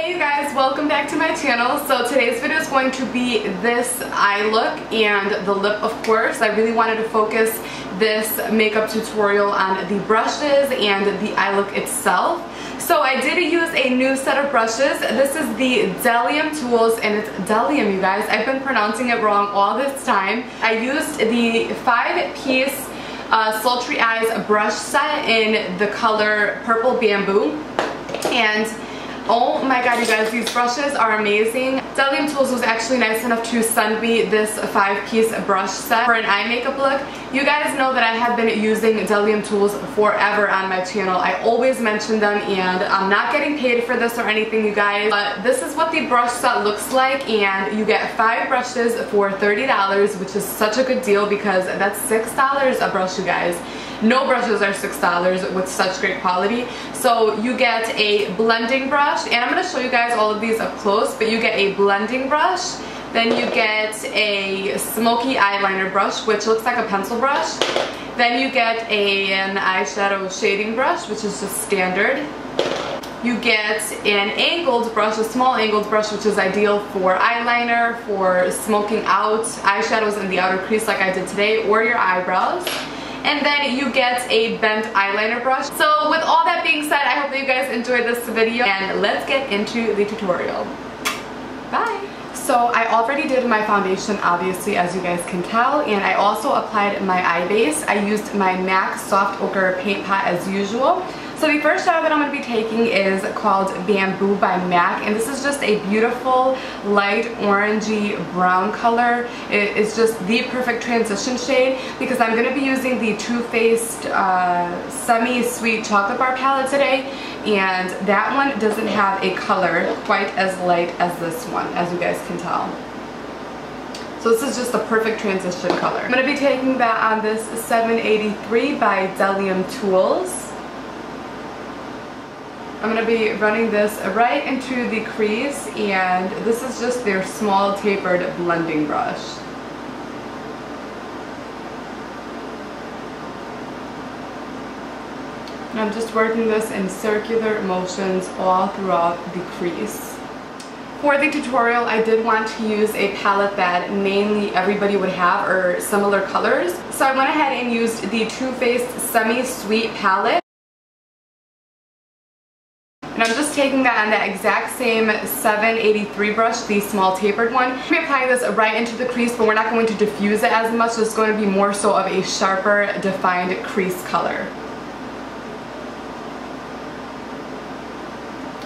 Hey you guys, welcome back to my channel. So today's video is going to be this eye look and the lip, of course. I really wanted to focus this makeup tutorial on the brushes and the eye look itself. So I did use a new set of brushes. This is the bdellium tools, and it's bdellium, you guys. I've been pronouncing it wrong all this time. I used the 5-piece Sultry Eyes brush set in the color Purple Bamboo, and oh my god, you guys, these brushes are amazing. Bdellium Tools was actually nice enough to send me this 5-piece brush set for an eye makeup look. You guys know that I have been using Bdellium Tools forever on my channel. I always mention them, and I'm not getting paid for this or anything, you guys. But this is what the brush set looks like, and you get 5 brushes for $30, which is such a good deal because that's $6 a brush, you guys. No brushes are $6 with such great quality. So you get a blending brush, and I'm going to show you guys all of these up close, but you get a blending brush, then you get a smoky eyeliner brush, which looks like a pencil brush, then you get an eyeshadow shading brush, which is just standard. You get an angled brush, a small angled brush, which is ideal for eyeliner, for smoking out eyeshadows in the outer crease like I did today, or your eyebrows. And then you get a bent eyeliner brush. So with all that being said, I hope that you guys enjoyed this video, and let's get into the tutorial. Bye! So I already did my foundation, obviously, as you guys can tell, and I also applied my eye base. I used my MAC Soft Ochre paint pot as usual. So the first shadow that I'm going to be taking is called Bamboo by MAC, and this is just a beautiful light orangey brown color. It is just the perfect transition shade because I'm going to be using the Too Faced Semi-Sweet Chocolate Bar palette today, and that one doesn't have a color quite as light as this one, as you guys can tell. So this is just the perfect transition color. I'm going to be taking that on this 783 by Bdellium Tools. I'm going to be running this right into the crease, and this is just their small tapered blending brush. And I'm just working this in circular motions all throughout the crease. For the tutorial, I did want to use a palette that mainly everybody would have, or similar colors. So I went ahead and used the Too Faced Semi-Sweet palette. And I'm just taking that on that exact same 783 brush, the small tapered one. I'm going to be applying this right into the crease, but we're not going to diffuse it as much. It's going to be more so of a sharper, defined crease color.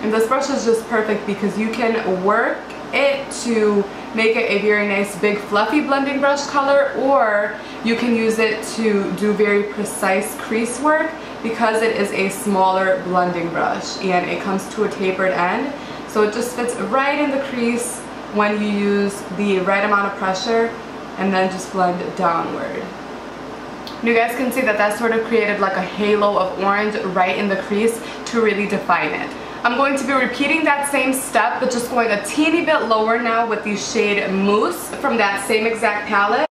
And this brush is just perfect because you can work it to make it a very nice big fluffy blending brush color, or you can use it to do very precise crease work because it is a smaller blending brush and it comes to a tapered end, so it just fits right in the crease when you use the right amount of pressure and then just blend it downward. And you guys can see that that sort of created like a halo of orange right in the crease to really define it. I'm going to be repeating that same step, but just going a teeny bit lower now with the shade Mousse from that same exact palette.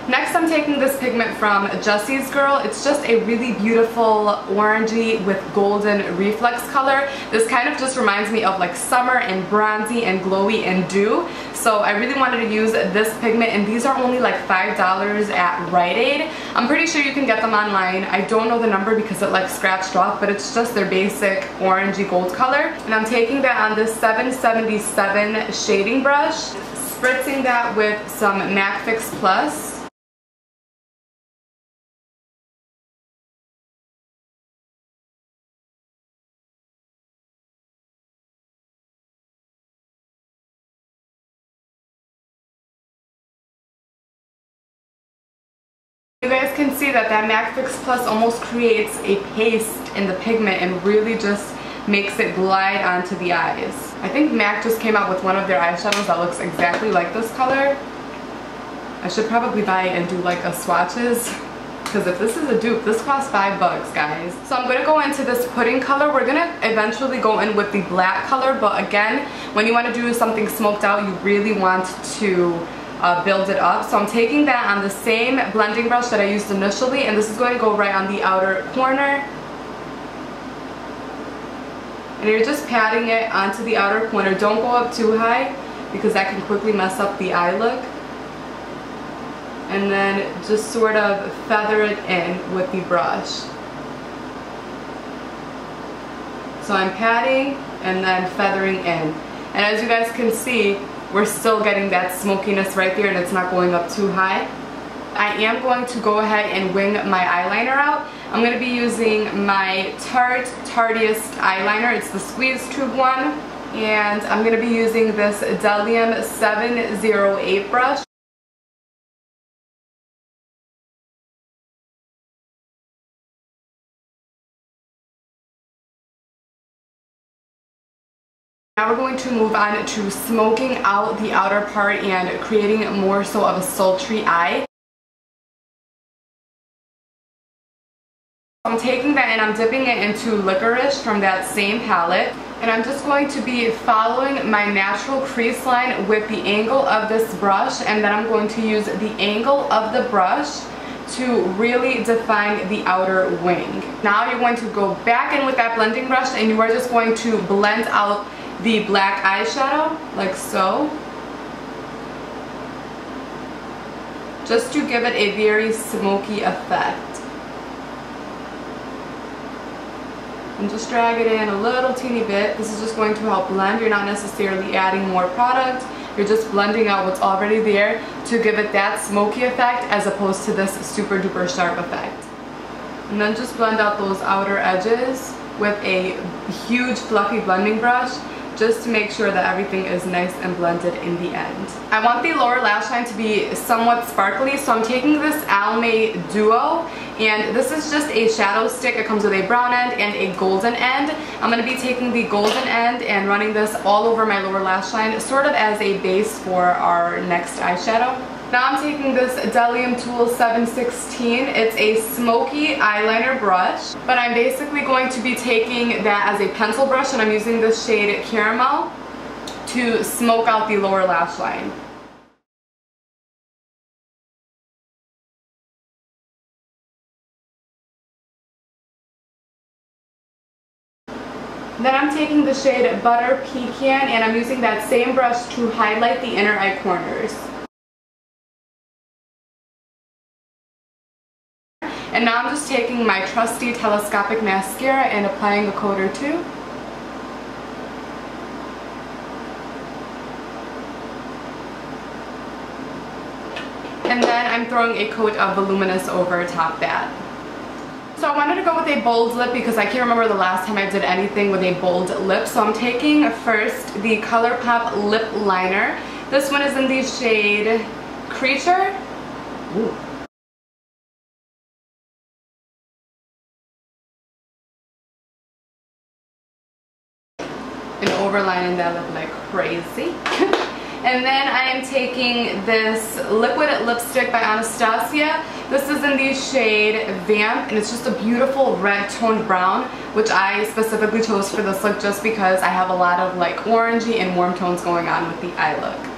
Next, I'm taking this pigment from Jessies Girl. It's just a really beautiful orangey with golden reflex color. This kind of just reminds me of like summer and bronzy and glowy and dew. So I really wanted to use this pigment, and these are only like $5 at Rite Aid. I'm pretty sure you can get them online. I don't know the number because it like scratched off, but it's just their basic orangey gold color. And I'm taking that on this 777 shading brush, spritzing that with some MAC Fix Plus. You guys can see that that MAC Fix Plus almost creates a paste in the pigment and really just makes it glide onto the eyes. I think MAC just came out with one of their eyeshadows that looks exactly like this color. I should probably buy it and do like a swatches, because if this is a dupe, this costs $5, guys. So I'm going to go into this pudding color. We're going to eventually go in with the black color, but again, when you want to do something smoked out, you really want to build it up. So I'm taking that on the same blending brush that I used initially, and this is going to go right on the outer corner. And you're just patting it onto the outer corner. Don't go up too high because that can quickly mess up the eye look. And then just sort of feather it in with the brush. So I'm patting and then feathering in. And as you guys can see, we're still getting that smokiness right there, and it's not going up too high. I am going to go ahead and wing my eyeliner out. I'm going to be using my Tarteist eyeliner. It's the squeeze tube one. And I'm going to be using this bdellium 708 brush. Now we're going to move on to smoking out the outer part and creating more so of a sultry eye. I'm taking that and I'm dipping it into licorice from that same palette. And I'm just going to be following my natural crease line with the angle of this brush, and then I'm going to use the angle of the brush to really define the outer wing. Now you're going to go back in with that blending brush and you are just going to blend out the black eyeshadow, like so. Just to give it a very smoky effect. And just drag it in a little teeny bit. This is just going to help blend. You're not necessarily adding more product. You're just blending out what's already there to give it that smoky effect as opposed to this super duper sharp effect. And then just blend out those outer edges with a huge fluffy blending brush, just to make sure that everything is nice and blended in the end. I want the lower lash line to be somewhat sparkly, so I'm taking this Almay Duo, and this is just a shadow stick. It comes with a brown end and a golden end. I'm going to be taking the golden end and running this all over my lower lash line, sort of as a base for our next eyeshadow. Now I'm taking this bdellium Tool 716. It's a smoky eyeliner brush, but I'm basically going to be taking that as a pencil brush, and I'm using this shade Caramel to smoke out the lower lash line. Then I'm taking the shade Butter Pecan, and I'm using that same brush to highlight the inner eye corners. And now I'm just taking my trusty telescopic mascara and applying a coat or two. And then I'm throwing a coat of voluminous over top that. So I wanted to go with a bold lip because I can't remember the last time I did anything with a bold lip. So I'm taking first the Colourpop lip liner. This one is in the shade Creature. Ooh. And overlining that lip like crazy. And then I am taking this liquid lipstick by Anastasia. This is in the shade Vamp, and it's just a beautiful red toned brown, which I specifically chose for this look just because I have a lot of like orangey and warm tones going on with the eye look.